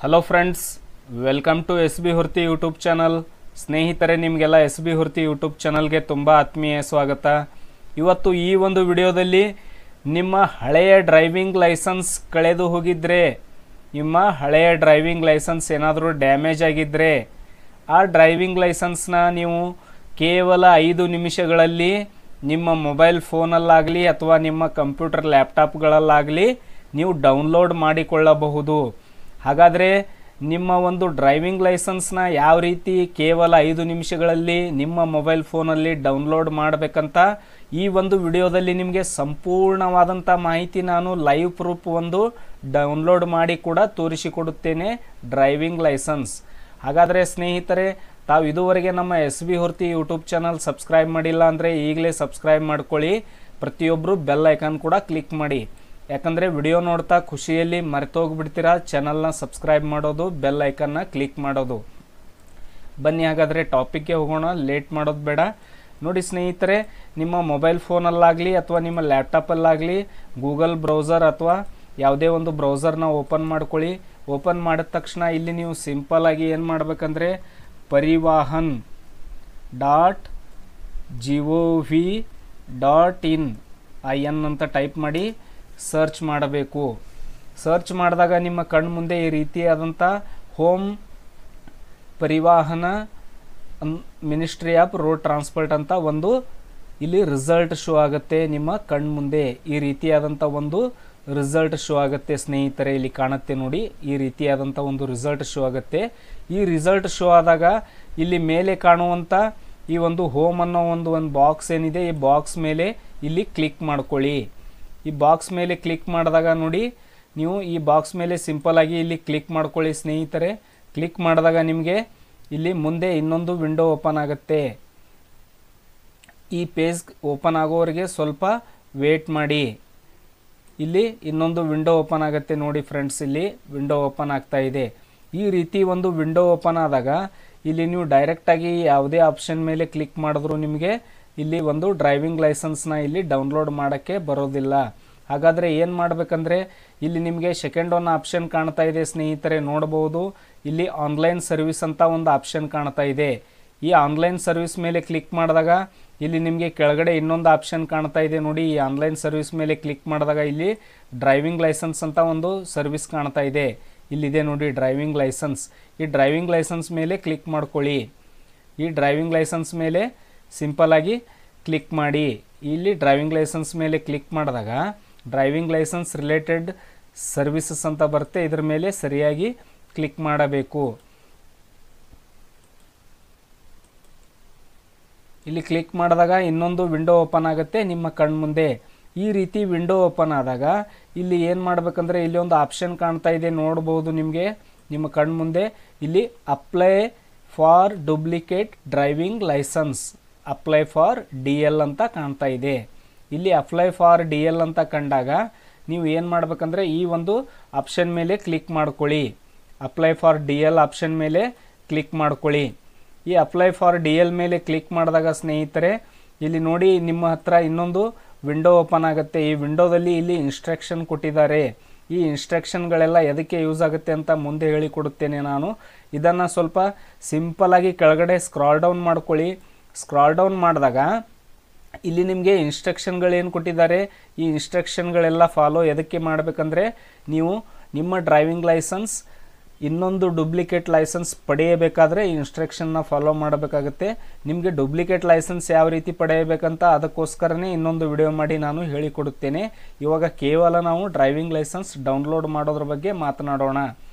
Hello friends, welcome to S B Hurthi YouTube channel. ಸ್ನೇಹಿತರೆ, ನಿಮಗೆಲ್ಲ S B Hurthi YouTube ಚಾನಲ್ಗೆ ತುಂಬ ಆತ್ಮೀಯ ಸ್ವಾಗತ. ಇವತ್ತು ಈ ಒಂದು ವಿಡಿಯೋದಲ್ಲಿ ನಿಮ್ಮ ಹಳೆಯ ಡ್ರೈವಿಂಗ್ ಲೈಸೆನ್ಸ್ ಕಳೆದು ಹೋಗಿದ್ರೆ, ನಿಮ್ಮ ಹಳೆಯ ಡ್ರೈವಿಂಗ್ ಲೈಸೆನ್ಸ್ ಏನಾದರೂ ಡ್ಯಾಮೇಜ್ ಆಗಿದ್ದರೆ, ಆ ಡ್ರೈವಿಂಗ್ ಲೈಸೆನ್ಸ್ನ ನೀವು ಕೇವಲ 5 ನಿಮಿಷಗಳಲ್ಲಿ ನಿಮ್ಮ ಮೊಬೈಲ್ ಫೋನಲ್ಲಾಗಲಿ ಅಥವಾ ನಿಮ್ಮ ಕಂಪ್ಯೂಟರ್ ಲ್ಯಾಪ್ಟಾಪ್ಗಳಲ್ಲಾಗಲಿ ನೀವು ಡೌನ್ಲೋಡ್ ಮಾಡಿಕೊಳ್ಳಬಹುದು. ಹಾಗಾದರೆ ನಿಮ್ಮ ಒಂದು ಡ್ರೈವಿಂಗ್ ಲೈಸೆನ್ಸ್ನ ಯಾವ ರೀತಿ ಕೇವಲ 5 ನಿಮಿಷಗಳಲ್ಲಿ ನಿಮ್ಮ ಮೊಬೈಲ್ ಫೋನಲ್ಲಿ ಡೌನ್ಲೋಡ್ ಮಾಡಬೇಕಂತ ಈ ಒಂದು ವಿಡಿಯೋದಲ್ಲಿ ನಿಮಗೆ ಸಂಪೂರ್ಣವಾದಂಥ ಮಾಹಿತಿ ನಾನು ಲೈವ್ ಪ್ರೂಫ್ ಒಂದು ಡೌನ್ಲೋಡ್ ಮಾಡಿ ಕೂಡ ತೋರಿಸಿಕೊಡುತ್ತೇನೆ ಡ್ರೈವಿಂಗ್ ಲೈಸೆನ್ಸ್. ಹಾಗಾದರೆ ಸ್ನೇಹಿತರೆ, ತಾವು ಇದುವರೆಗೆ ನಮ್ಮ S B Hurthi YouTube channel subscribe ಮಾಡಿಲ್ಲ ಅಂದರೆ ಈಗಲೇ ಸಬ್ಸ್ಕ್ರೈಬ್ ಮಾಡ್ಕೊಳ್ಳಿ. ಪ್ರತಿಯೊಬ್ಬರು ಬೆಲ್ ಐಕಾನ್ ಕೂಡ ಕ್ಲಿಕ್ ಮಾಡಿ. ಯಾಕಂದರೆ ವಿಡಿಯೋ ನೋಡ್ತಾ ಖುಷಿಯಲ್ಲಿ ಮರೆತೋಗ್ಬಿಡ್ತೀರಾ ಚಾನಲ್ನ ಸಬ್ಸ್ಕ್ರೈಬ್ ಮಾಡೋದು, ಬೆಲ್ ಐಕನ್ನ ಕ್ಲಿಕ್ ಮಾಡೋದು. ಬನ್ನಿ ಹಾಗಾದರೆ ಟಾಪಿಕ್ಗೆ ಹೋಗೋಣ, ಲೇಟ್ ಮಾಡೋದು ಬೇಡ. ನೋಡಿ ಸ್ನೇಹಿತರೆ, ನಿಮ್ಮ ಮೊಬೈಲ್ ಫೋನಲ್ಲಾಗಲಿ ಅಥವಾ ನಿಮ್ಮ ಲ್ಯಾಪ್ಟಾಪಲ್ಲಾಗಲಿ ಗೂಗಲ್ ಬ್ರೌಸರ್ ಅಥವಾ ಯಾವುದೇ ಒಂದು ಬ್ರೌಸರ್ನ ಓಪನ್ ಮಾಡ್ಕೊಳ್ಳಿ. ಓಪನ್ ಮಾಡಿದ ತಕ್ಷಣ ಇಲ್ಲಿ ನೀವು ಸಿಂಪಲ್ಲಾಗಿ ಏನು ಮಾಡಬೇಕಂದ್ರೆ ಪರಿವಾಹನ್.gov.in ಅಂತ ಟೈಪ್ ಮಾಡಿ ಸರ್ಚ್ ಮಾಡಬೇಕು. ಸರ್ಚ್ ಮಾಡಿದಾಗ ನಿಮ್ಮ ಕಣ್ಣು ಮುಂದೆ ಈ ರೀತಿಯಾದಂಥ ಹೋಮ್ ಪರಿವಾಹನ ಮಿನಿಸ್ಟ್ರಿ ಆಫ್ ರೋಡ್ ಟ್ರಾನ್ಸ್ಪೋರ್ಟ್ ಅಂತ ಒಂದು ಇಲ್ಲಿ ರಿಸಲ್ಟ್ ಶೋ ಆಗುತ್ತೆ. ನಿಮ್ಮ ಕಣ್ಣು ಮುಂದೆ ಈ ರೀತಿಯಾದಂಥ ಒಂದು ರಿಸಲ್ಟ್ ಶೋ ಆಗುತ್ತೆ ಸ್ನೇಹಿತರೆ. ಇಲ್ಲಿ ಕಾಣುತ್ತೆ ನೋಡಿ, ಈ ರೀತಿಯಾದಂಥ ಒಂದು ರಿಸಲ್ಟ್ ಶೋ ಆಗುತ್ತೆ. ಈ ರಿಸಲ್ಟ್ ಶೋ ಆದಾಗ ಇಲ್ಲಿ ಮೇಲೆ ಕಾಣುವಂಥ ಈ ಒಂದು ಹೋಮ್ ಅನ್ನೋ ಒಂದು ಬಾಕ್ಸ್ ಏನಿದೆ, ಈ ಬಾಕ್ಸ್ ಮೇಲೆ ಇಲ್ಲಿ ಕ್ಲಿಕ್ ಮಾಡ್ಕೊಳ್ಳಿ. ಈ ಬಾಕ್ಸ್ ಮೇಲೆ ಕ್ಲಿಕ್ ಮಾಡಿದಾಗ ನೋಡಿ, ನೀವು ಈ ಬಾಕ್ಸ್ ಮೇಲೆ ಸಿಂಪಲ್ಲಾಗಿ ಇಲ್ಲಿ ಕ್ಲಿಕ್ ಮಾಡ್ಕೊಳ್ಳಿ ಸ್ನೇಹಿತರೆ. ಕ್ಲಿಕ್ ಮಾಡಿದಾಗ ನಿಮಗೆ ಇಲ್ಲಿ ಮುಂದೆ ಇನ್ನೊಂದು ವಿಂಡೋ ಓಪನ್ ಆಗುತ್ತೆ. ಈ ಪೇಜ್ ಓಪನ್ ಆಗೋವರೆಗೆ ಸ್ವಲ್ಪ ವೇಟ್ ಮಾಡಿ. ಇಲ್ಲಿ ಇನ್ನೊಂದು ವಿಂಡೋ ಓಪನ್ ಆಗುತ್ತೆ ನೋಡಿ ಫ್ರೆಂಡ್ಸ್, ಇಲ್ಲಿ ವಿಂಡೋ ಓಪನ್ ಆಗ್ತಾ ಇದೆ. ಈ ರೀತಿ ಒಂದು ವಿಂಡೋ ಓಪನ್ ಆದಾಗ ಇಲ್ಲಿ ನೀವು ಡೈರೆಕ್ಟಾಗಿ ಯಾವುದೇ ಆಪ್ಷನ್ ಮೇಲೆ ಕ್ಲಿಕ್ ಮಾಡಿದ್ರು ನಿಮಗೆ ಇಲ್ಲಿ ಒಂದು ಡ್ರೈವಿಂಗ್ ಲೈಸೆನ್ಸ್ನ ಇಲ್ಲಿ ಡೌನ್ಲೋಡ್ ಮಾಡೋಕ್ಕೆ ಬರೋದಿಲ್ಲ. ಹಾಗಾದರೆ ಏನು ಮಾಡಬೇಕಂದ್ರೆ ಇಲ್ಲಿ ನಿಮಗೆ ಸೆಕೆಂಡ್ ಒಂದು ಆಪ್ಷನ್ ಕಾಣ್ತಾ ಇದೆ ಸ್ನೇಹಿತರೆ, ನೋಡಬಹುದು. ಇಲ್ಲಿ ಆನ್ಲೈನ್ ಸರ್ವಿಸ್ ಅಂತ ಒಂದು ಆಪ್ಷನ್ ಕಾಣ್ತಾ ಇದೆ. ಈ ಆನ್ಲೈನ್ ಸರ್ವಿಸ್ ಮೇಲೆ ಕ್ಲಿಕ್ ಮಾಡಿದಾಗ ಇಲ್ಲಿ ನಿಮಗೆ ಕೆಳಗಡೆ ಇನ್ನೊಂದು ಆಪ್ಷನ್ ಕಾಣ್ತಾ ಇದೆ ನೋಡಿ. ಈ ಆನ್ಲೈನ್ ಸರ್ವಿಸ್ ಮೇಲೆ ಕ್ಲಿಕ್ ಮಾಡಿದಾಗ ಇಲ್ಲಿ ಡ್ರೈವಿಂಗ್ ಲೈಸೆನ್ಸ್ ಅಂತ ಒಂದು ಸರ್ವಿಸ್ ಕಾಣ್ತಾ ಇದೆ. ಇಲ್ಲಿದೆ ನೋಡಿ ಡ್ರೈವಿಂಗ್ ಲೈಸೆನ್ಸ್. ಈ ಡ್ರೈವಿಂಗ್ ಲೈಸೆನ್ಸ್ ಮೇಲೆ ಕ್ಲಿಕ್ ಮಾಡ್ಕೊಳ್ಳಿ. ಈ ಡ್ರೈವಿಂಗ್ ಲೈಸೆನ್ಸ್ ಮೇಲೆ ಸಿಂಪಲ್ಲಾಗಿ ಕ್ಲಿಕ್ ಮಾಡಿ. ಇಲ್ಲಿ ಡ್ರೈವಿಂಗ್ ಲೈಸೆನ್ಸ್ ಮೇಲೆ ಕ್ಲಿಕ್ ಮಾಡಿದಾಗ ಡ್ರೈವಿಂಗ್ ಲೈಸೆನ್ಸ್ ರಿಲೇಟೆಡ್ ಸರ್ವಿಸಸ್ ಅಂತ ಬರುತ್ತೆ. ಇದರ ಮೇಲೆ ಸರಿಯಾಗಿ ಕ್ಲಿಕ್ ಮಾಡಬೇಕು. ಇಲ್ಲಿ ಕ್ಲಿಕ್ ಮಾಡಿದಾಗ ಇನ್ನೊಂದು ವಿಂಡೋ ಓಪನ್ ಆಗುತ್ತೆ ನಿಮ್ಮ ಕಣ್ಣು ಮುಂದೆ. ಈ ರೀತಿ ವಿಂಡೋ ಓಪನ್ ಆದಾಗ ಇಲ್ಲಿ ಏನು ಮಾಡಬೇಕಂದ್ರೆ ಇಲ್ಲಿ ಒಂದು ಆಪ್ಷನ್ ಕಾಣ್ತಾ ಇದೆ, ನೋಡಬಹುದು ನಿಮಗೆ ನಿಮ್ಮ ಕಣ್ಣು ಮುಂದೆ. ಇಲ್ಲಿ apply for duplicate driving licence, apply for DL ಅಂತ ಕಾಣ್ತಾ ಇದೆ. ಇಲ್ಲಿ ಅಪ್ಲೈ ಫಾರ್ DL ಅಂತ ಕಂಡಾಗ ನೀವು ಏನು ಮಾಡಬೇಕಂದ್ರೆ ಈ ಒಂದು ಆಪ್ಷನ್ ಮೇಲೆ ಕ್ಲಿಕ್ ಮಾಡ್ಕೊಳ್ಳಿ. ಅಪ್ಲೈ ಫಾರ್ DL ಆಪ್ಷನ್ ಮೇಲೆ ಕ್ಲಿಕ್ ಮಾಡ್ಕೊಳ್ಳಿ. ಈ ಅಪ್ಲೈ ಫಾರ್ DL ಮೇಲೆ ಕ್ಲಿಕ್ ಮಾಡಿದಾಗ ಸ್ನೇಹಿತರೆ ಇಲ್ಲಿ ನೋಡಿ ನಿಮ್ಮ ಹತ್ರ ಇನ್ನೊಂದು ವಿಂಡೋ ಓಪನ್ ಆಗುತ್ತೆ. ಈ ವಿಂಡೋದಲ್ಲಿ ಇಲ್ಲಿ ಇನ್ಸ್ಟ್ರಕ್ಷನ್ ಕೊಟ್ಟಿದ್ದಾರೆ. ಈ ಇನ್ಸ್ಟ್ರಕ್ಷನ್ಗಳೆಲ್ಲ ಎದಕ್ಕೆ ಯೂಸ್ ಆಗುತ್ತೆ ಅಂತ ಮುಂದೆ ಹೇಳಿಕೊಡುತ್ತೇನೆ ನಾನು. ಇದನ್ನು ಸ್ವಲ್ಪ ಸಿಂಪಲ್ಲಾಗಿ ಕೆಳಗಡೆ ಸ್ಕ್ರಾಲ್ ಡೌನ್ ಮಾಡ್ಕೊಳ್ಳಿ. ಸ್ಕ್ರಾಲ್ ಡೌನ್ ಮಾಡಿದಾಗ ಇಲ್ಲಿ ನಿಮಗೆ ಇನ್ಸ್ಟ್ರಕ್ಷನ್ಗಳೇನು ಕೊಟ್ಟಿದ್ದಾರೆ, ಈ ಇನ್ಸ್ಟ್ರಕ್ಷನ್ಗಳೆಲ್ಲ ಫಾಲೋ ಎದಕ್ಕೆ ಮಾಡಬೇಕಂದ್ರೆ ನೀವು ನಿಮ್ಮ ಡ್ರೈವಿಂಗ್ ಲೈಸೆನ್ಸ್ ಇನ್ನೊಂದು ಡೂಪ್ಲಿಕೇಟ್ ಲೈಸೆನ್ಸ್ ಪಡೆಯಬೇಕಾದ್ರೆ ಈ ಇನ್ಸ್ಟ್ರಕ್ಷನ್ನ ಫಾಲೋ ಮಾಡಬೇಕಾಗುತ್ತೆ. ನಿಮಗೆ ಡೂಪ್ಲಿಕೇಟ್ ಲೈಸೆನ್ಸ್ ಯಾವ ರೀತಿ ಪಡೆಯಬೇಕಂತ ಅದಕ್ಕೋಸ್ಕರನೇ ಇನ್ನೊಂದು ವಿಡಿಯೋ ಮಾಡಿ ನಾನು ಹೇಳಿಕೊಡುತ್ತೇನೆ. ಇವಾಗ ಕೇವಲ ನಾವು ಡ್ರೈವಿಂಗ್ ಲೈಸೆನ್ಸ್ ಡೌನ್ಲೋಡ್ ಮಾಡೋದ್ರ ಬಗ್ಗೆ ಮಾತನಾಡೋಣ.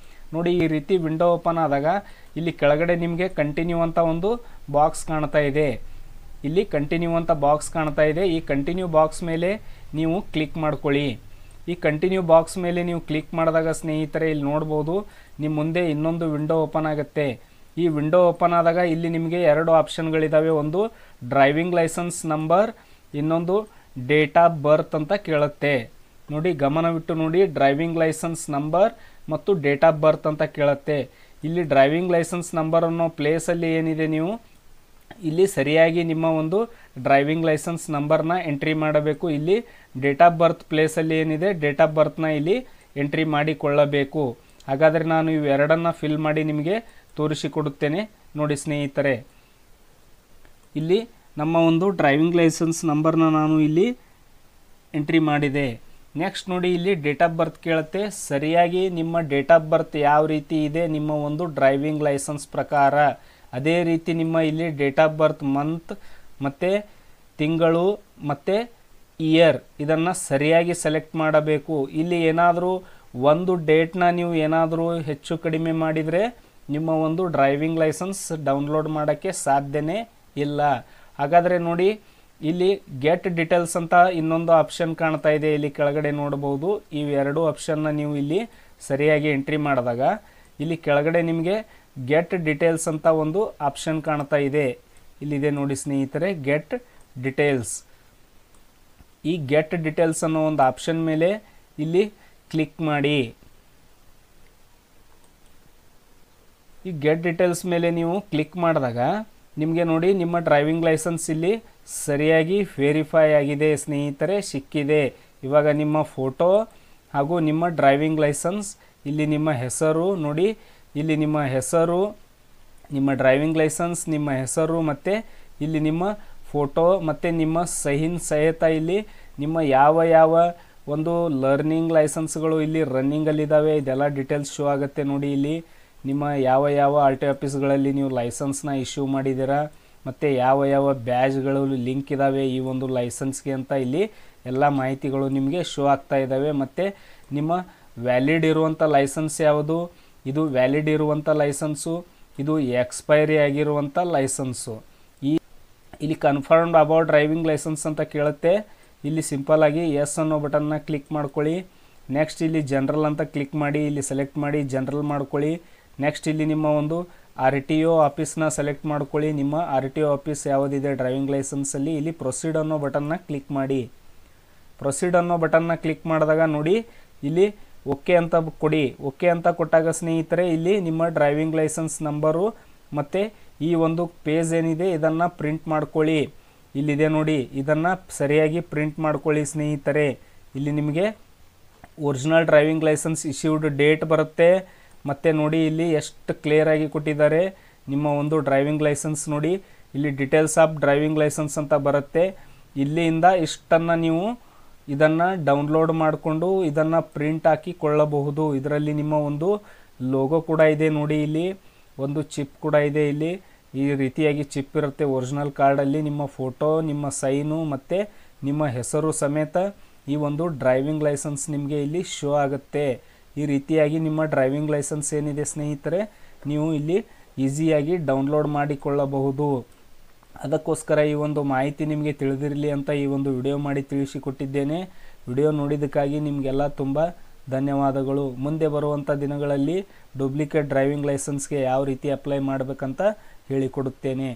ನೋಡಿ, ಈ ರೀತಿ ವಿಂಡೋ ಓಪನ್ ಆದಾಗ ಇಲ್ಲಿ ಕೆಳಗಡೆ ನಿಮಗೆ ಕಂಟಿನ್ಯೂ ಅಂತ ಒಂದು ಬಾಕ್ಸ್ ಕಾಣ್ತಾ ಇದೆ. ಇಲ್ಲಿ ಕಂಟಿನ್ಯೂ ಅಂತ ಬಾಕ್ಸ್ ಕಾಣ್ತಾ ಇದೆ. ಈ ಕಂಟಿನ್ಯೂ ಬಾಕ್ಸ್ ಮೇಲೆ ನೀವು ಕ್ಲಿಕ್ ಮಾಡ್ಕೊಳ್ಳಿ. ಈ ಕಂಟಿನ್ಯೂ ಬಾಕ್ಸ್ ಮೇಲೆ ನೀವು ಕ್ಲಿಕ್ ಮಾಡಿದಾಗ ಸ್ನೇಹಿತರೆ ಇಲ್ಲಿ ನೋಡ್ಬೋದು ನಿಮ್ಮ ಮುಂದೆ ಇನ್ನೊಂದು ವಿಂಡೋ ಓಪನ್ ಆಗುತ್ತೆ. ಈ ವಿಂಡೋ ಓಪನ್ ಆದಾಗ ಇಲ್ಲಿ ನಿಮಗೆ 2 ಆಪ್ಷನ್ಗಳಿದ್ದಾವೆ. ಒಂದು ಡ್ರೈವಿಂಗ್ ಲೈಸೆನ್ಸ್ ನಂಬರ್, ಇನ್ನೊಂದು ಡೇಟ್ ಆಫ್ ಬರ್ತ್ ಅಂತ ಕೇಳುತ್ತೆ. ನೋಡಿ, ಗಮನವಿಟ್ಟು ನೋಡಿ, ಡ್ರೈವಿಂಗ್ ಲೈಸೆನ್ಸ್ ನಂಬರ್ ಮತ್ತು ಡೇಟ್ ಆಫ್ ಬರ್ತ್ ಅಂತ ಕೇಳುತ್ತೆ. ಇಲ್ಲಿ ಡ್ರೈವಿಂಗ್ ಲೈಸೆನ್ಸ್ ನಂಬರ್ ಅನ್ನೋ ಪ್ಲೇಸಲ್ಲಿ ಏನಿದೆ, ನೀವು ಇಲ್ಲಿ ಸರಿಯಾಗಿ ನಿಮ್ಮ ಒಂದು ಡ್ರೈವಿಂಗ್ ಲೈಸೆನ್ಸ್ ನಂಬರ್ನ ಎಂಟ್ರಿ ಮಾಡಬೇಕು. ಇಲ್ಲಿ ಡೇಟ್ ಆಫ್ ಬರ್ತ್ ಪ್ಲೇಸಲ್ಲಿ ಏನಿದೆ ಡೇಟ್ ಆಫ್ ಬರ್ತ್ನ ಇಲ್ಲಿ ಎಂಟ್ರಿ ಮಾಡಿಕೊಳ್ಳಬೇಕು. ಹಾಗಾದರೆ ನಾನು ಇವೆರಡನ್ನು ಫಿಲ್ ಮಾಡಿ ನಿಮಗೆ ತೋರಿಸಿಕೊಡುತ್ತೇನೆ ನೋಡಿ ಸ್ನೇಹಿತರೆ. ಇಲ್ಲಿ ನಮ್ಮ ಒಂದು ಡ್ರೈವಿಂಗ್ ಲೈಸೆನ್ಸ್ ನಂಬರ್ನ ನಾನು ಇಲ್ಲಿ ಎಂಟ್ರಿ ಮಾಡಿದೆ. ನೆಕ್ಸ್ಟ್ ನೋಡಿ ಇಲ್ಲಿ ಡೇಟ್ ಆಫ್ ಬರ್ತ್ ಕೇಳುತ್ತೆ. ಸರಿಯಾಗಿ ನಿಮ್ಮ ಡೇಟ್ ಆಫ್ ಬರ್ತ್ ಯಾವ ರೀತಿ ಇದೆ ನಿಮ್ಮ ಒಂದು ಡ್ರೈವಿಂಗ್ ಲೈಸೆನ್ಸ್ ಪ್ರಕಾರ ಅದೇ ರೀತಿ ನಿಮ್ಮ ಇಲ್ಲಿ ಡೇಟ್ ಆಫ್ ಬರ್ತ್ ಮಂತ್ ಮತ್ತು ತಿಂಗಳು ಮತ್ತು ಇಯರ್ ಇದನ್ನು ಸರಿಯಾಗಿ ಸೆಲೆಕ್ಟ್ ಮಾಡಬೇಕು. ಇಲ್ಲಿ ಏನಾದರೂ ಒಂದು ಡೇಟ್ನ ನೀವು ಏನಾದರೂ ಹೆಚ್ಚು ಕಡಿಮೆ ಮಾಡಿದರೆ ನಿಮ್ಮ ಒಂದು ಡ್ರೈವಿಂಗ್ ಲೈಸೆನ್ಸ್ ಡೌನ್ಲೋಡ್ ಮಾಡೋಕ್ಕೆ ಸಾಧ್ಯನೇ ಇಲ್ಲ. ಹಾಗಾದರೆ ನೋಡಿ ಇಲ್ಲಿ ಗೆಟ್ ಡೀಟೇಲ್ಸ್ ಅಂತ ಇನ್ನೊಂದು ಆಪ್ಷನ್ ಕಾಣ್ತಾ ಇದೆ. ಇಲ್ಲಿ ಕೆಳಗಡೆ ನೋಡಬಹುದು. ಇವೆರಡು ಆಪ್ಷನ್ನ ನೀವು ಇಲ್ಲಿ ಸರಿಯಾಗಿ ಎಂಟ್ರಿ ಮಾಡಿದಾಗ ಇಲ್ಲಿ ಕೆಳಗಡೆ ನಿಮಗೆ ಗೆಟ್ ಡೀಟೇಲ್ಸ್ ಅಂತ ಒಂದು ಆಪ್ಷನ್ ಕಾಣ್ತಾ ಇದೆ. ಇಲ್ಲಿದೆ ನೋಡಿ ಸ್ನೇಹಿತರೆ, ಗೆಟ್ ಡೀಟೇಲ್ಸ್. ಈ ಗೆಟ್ ಡೀಟೇಲ್ಸ್ ಅನ್ನೋ ಒಂದು ಆಪ್ಷನ್ ಮೇಲೆ ಇಲ್ಲಿ ಕ್ಲಿಕ್ ಮಾಡಿ. ಈ ಗೆಟ್ ಡೀಟೇಲ್ಸ್ ಮೇಲೆ ನೀವು ಕ್ಲಿಕ್ ಮಾಡಿದಾಗ ನಿಮಗೆ ನೋಡಿ ನಿಮ್ಮ ಡ್ರೈವಿಂಗ್ ಲೈಸೆನ್ಸ್ ಇಲ್ಲಿ ಸರಿಯಾಗಿ ವೆರಿಫೈ ಆಗಿದೆ ಸ್ನೇಹಿತರೆ, ಸಿಕ್ಕಿದೆ. ಇವಾಗ ನಿಮ್ಮ ಫೋಟೋ ಹಾಗೂ ನಿಮ್ಮ ಡ್ರೈವಿಂಗ್ ಲೈಸೆನ್ಸ್, ಇಲ್ಲಿ ನಿಮ್ಮ ಹೆಸರು ನೋಡಿ, ಇಲ್ಲಿ ನಿಮ್ಮ ಹೆಸರು, ನಿಮ್ಮ ಡ್ರೈವಿಂಗ್ ಲೈಸೆನ್ಸ್, ನಿಮ್ಮ ಹೆಸರು ಮತ್ತು ಇಲ್ಲಿ ನಿಮ್ಮ ಫೋಟೋ ಮತ್ತು ನಿಮ್ಮ ಸಹಿನ್ ಸಹಿತ ಇಲ್ಲಿ ನಿಮ್ಮ ಯಾವ ಯಾವ ಒಂದು ಲರ್ನಿಂಗ್ ಲೈಸೆನ್ಸ್ಗಳು ಇಲ್ಲಿ ರನ್ನಿಂಗಲ್ಲಿದ್ದಾವೆ ಇದೆಲ್ಲ ಡೀಟೇಲ್ಸ್ ಶೋ ಆಗುತ್ತೆ ನೋಡಿ. ಇಲ್ಲಿ ನಿಮ್ಮ ಯಾವ ಯಾವ ಆರ್ ಟಿ ಆಫೀಸ್ಗಳಲ್ಲಿ ನೀವು ಲೈಸೆನ್ಸ್ನ ಇಶ್ಯೂ ಮಾಡಿದ್ದೀರಾ ಮತ್ತು ಯಾವ ಯಾವ ಬ್ಯಾಜ್ಗಳು ಲಿಂಕ್ ಇದ್ದಾವೆ ಈ ಒಂದು ಲೈಸೆನ್ಸ್ಗೆ ಅಂತ ಇಲ್ಲಿ ಎಲ್ಲ ಮಾಹಿತಿಗಳು ನಿಮಗೆ ಶೋ ಆಗ್ತಾ ಇದ್ದಾವೆ. ಮತ್ತು ನಿಮ್ಮ ವ್ಯಾಲಿಡ್ ಇರುವಂಥ ಲೈಸೆನ್ಸ್ ಯಾವುದು, ಇದು ವ್ಯಾಲಿಡ್ ಇರುವಂಥ ಲೈಸೆನ್ಸು, ಇದು ಎಕ್ಸ್ಪೈರಿ ಆಗಿರುವಂಥ ಲೈಸೆನ್ಸು. ಇಲ್ಲಿ ಕನ್ಫರ್ಮ್ಡ್ ಅಬೌಟ್ ಡ್ರೈವಿಂಗ್ ಲೈಸೆನ್ಸ್ ಅಂತ ಕೇಳುತ್ತೆ. ಇಲ್ಲಿ ಸಿಂಪಲ್ ಆಗಿ ಎಸ್ ಅನ್ನೋ ಬಟನ್ನ ಕ್ಲಿಕ್ ಮಾಡ್ಕೊಳ್ಳಿ. ನೆಕ್ಸ್ಟ್ ಇಲ್ಲಿ ಜನರಲ್ ಅಂತ ಕ್ಲಿಕ್ ಮಾಡಿ, ಇಲ್ಲಿ ಸೆಲೆಕ್ಟ್ ಮಾಡಿ ಜನರಲ್ ಮಾಡ್ಕೊಳ್ಳಿ. ನೆಕ್ಸ್ಟ್ ಇಲ್ಲಿ ನಿಮ್ಮ ಒಂದು ಆರ್ ಟಿ ಒ ಆಫೀಸ್ನ ಸೆಲೆಕ್ಟ್ ಮಾಡ್ಕೊಳ್ಳಿ. ನಿಮ್ಮ ಆರ್ ಟಿ ಒ ಆಫೀಸ್ ಯಾವುದಿದೆ ಡ್ರೈವಿಂಗ್ ಲೈಸೆನ್ಸಲ್ಲಿ ಇಲ್ಲಿ ಪ್ರೊಸೀಡ್ ಅನ್ನೋ ಬಟನ್ನ ಕ್ಲಿಕ್ ಮಾಡಿ. ಪ್ರೊಸೀಡ್ ಅನ್ನೋ ಬಟನ್ನ ಕ್ಲಿಕ್ ಮಾಡಿದಾಗ ನೋಡಿ ಇಲ್ಲಿ ಓಕೆ ಅಂತ ಕೊಡಿ. ಓಕೆ ಅಂತ ಕೊಟ್ಟಾಗ ಸ್ನೇಹಿತರೆ ಇಲ್ಲಿ ನಿಮ್ಮ ಡ್ರೈವಿಂಗ್ ಲೈಸೆನ್ಸ್ ನಂಬರು ಮತ್ತು ಈ ಒಂದು ಪೇಜ್ ಏನಿದೆ ಇದನ್ನು ಪ್ರಿಂಟ್ ಮಾಡ್ಕೊಳ್ಳಿ. ಇಲ್ಲಿದೆ ನೋಡಿ, ಇದನ್ನು ಸರಿಯಾಗಿ ಪ್ರಿಂಟ್ ಮಾಡ್ಕೊಳ್ಳಿ ಸ್ನೇಹಿತರೆ. ಇಲ್ಲಿ ನಿಮಗೆ original driving licence issued date ಬರುತ್ತೆ. ಮತ್ತು ನೋಡಿ ಇಲ್ಲಿ ಎಷ್ಟು ಕ್ಲಿಯರಾಗಿ ಕೊಟ್ಟಿದ್ದಾರೆ ನಿಮ್ಮ ಒಂದು ಡ್ರೈವಿಂಗ್ ಲೈಸೆನ್ಸ್ ನೋಡಿ. ಇಲ್ಲಿ ಡೀಟೇಲ್ಸ್ ಆಫ್ ಡ್ರೈವಿಂಗ್ ಲೈಸೆನ್ಸ್ ಅಂತ ಬರುತ್ತೆ. ಇಲ್ಲಿಂದ ಇಷ್ಟನ್ನು ನೀವು ಇದನ್ನು ಡೌನ್ಲೋಡ್ ಮಾಡಿಕೊಂಡು ಇದನ್ನು ಪ್ರಿಂಟ್ ಹಾಕಿಕೊಳ್ಳಬಹುದು. ಇದರಲ್ಲಿ ನಿಮ್ಮ ಒಂದು ಲೋಗೋ ಕೂಡ ಇದೆ ನೋಡಿ, ಇಲ್ಲಿ ಒಂದು ಚಿಪ್ ಕೂಡ ಇದೆ. ಇಲ್ಲಿ ಈ ರೀತಿಯಾಗಿ ಚಿಪ್ ಇರುತ್ತೆ ಒರಿಜಿನಲ್ ಕಾರ್ಡಲ್ಲಿ. ನಿಮ್ಮ ಫೋಟೋ, ನಿಮ್ಮ ಸೈನು ಮತ್ತು ನಿಮ್ಮ ಹೆಸರು ಸಮೇತ ಈ ಒಂದು ಡ್ರೈವಿಂಗ್ ಲೈಸೆನ್ಸ್ ನಿಮಗೆ ಇಲ್ಲಿ ಶೋ ಆಗುತ್ತೆ. ಈ ರೀತಿಯಾಗಿ ನಿಮ್ಮ ಡ್ರೈವಿಂಗ್ ಲೈಸೆನ್ಸ್ ಏನಿದೆ ಸ್ನೇಹಿತರೆ ನೀವು ಇಲ್ಲಿ ಈಸಿಯಾಗಿ ಡೌನ್ಲೋಡ್ ಮಾಡಿಕೊಳ್ಳಬಹುದು. ಅದಕ್ಕೋಸ್ಕರ ಈ ಒಂದು ಮಾಹಿತಿ ನಿಮಗೆ ತಿಳಿದಿರಲಿ ಅಂತ ಈ ಒಂದು ವಿಡಿಯೋ ಮಾಡಿ ತಿಳಿಸಿಕೊಟ್ಟಿದ್ದೇನೆ. ವಿಡಿಯೋ ನೋಡಿದ್ದಕ್ಕಾಗಿ ನಿಮಗೆಲ್ಲ ತುಂಬ ಧನ್ಯವಾದಗಳು. ಮುಂದೆ ಬರುವಂಥ ದಿನಗಳಲ್ಲಿ ಡೂಪ್ಲಿಕೇಟ್ ಡ್ರೈವಿಂಗ್ ಲೈಸೆನ್ಸ್ಗೆ ಯಾವ ರೀತಿ ಅಪ್ಲೈ ಮಾಡಬೇಕಂತ ಹೇಳಿಕೊಡುತ್ತೇನೆ.